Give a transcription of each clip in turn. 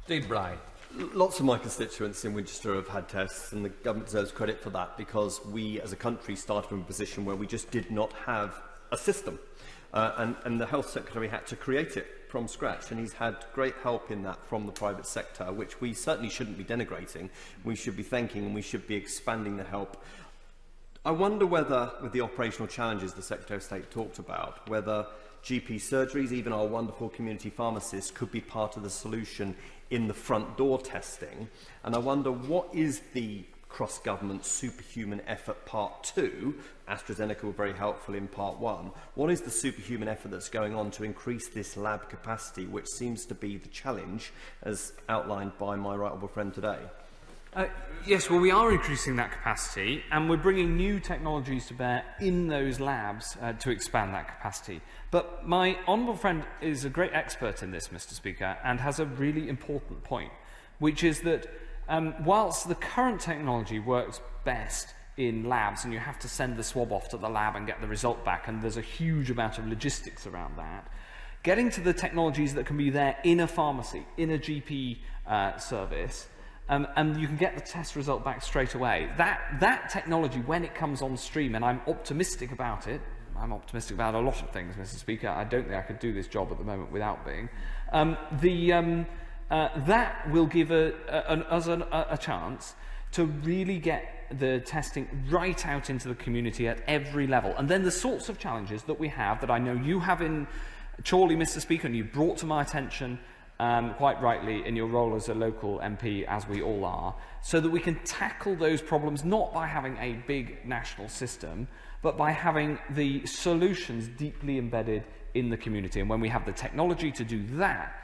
Steve Blythe. Lots of my constituents in Winchester have had tests, and the government deserves credit for that, because we as a country started from a position where we just did not have a system. And the Health Secretary had to create it from scratch, and he's had great help in that from the private sector, which we certainly shouldn't be denigrating. We should be thanking, and we should be expanding the help. I wonder whether, with the operational challenges the Secretary of State talked about, whether GP surgeries, even our wonderful community pharmacists, could be part of the solution in the front door testing. And I wonder, what is the cross-government superhuman effort part 2? AstraZeneca were very helpful in part 1. What is the superhuman effort that's going on to increase this lab capacity, which seems to be the challenge, as outlined by my right honourable friend today? Yes, well, we are increasing that capacity, and we're bringing new technologies to bear in those labs to expand that capacity. But my honourable friend is a great expert in this, Mr. Speaker, and has a really important point, which is that whilst the current technology works best in labs, and you have to send the swab off to the lab and get the result back, and there's a huge amount of logistics around that, getting to the technologies that can be there in a pharmacy, in a GP service, and you can get the test result back straight away. That technology, when it comes on stream, and I'm optimistic about it, I'm optimistic about a lot of things, Mr. Speaker. I don't think I could do this job at the moment without being. That will give us a chance to really get the testing right out into the community at every level. And then the sorts of challenges that we have, that I know you have in Chorley, Mr. Speaker, and you brought to my attention quite rightly in your role as a local MP, as we all are, so that we can tackle those problems not by having a big national system, but by having the solutions deeply embedded in the community. And when we have the technology to do that,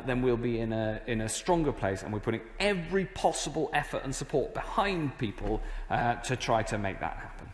then we'll be in a stronger place, and we're putting every possible effort and support behind people to try to make that happen.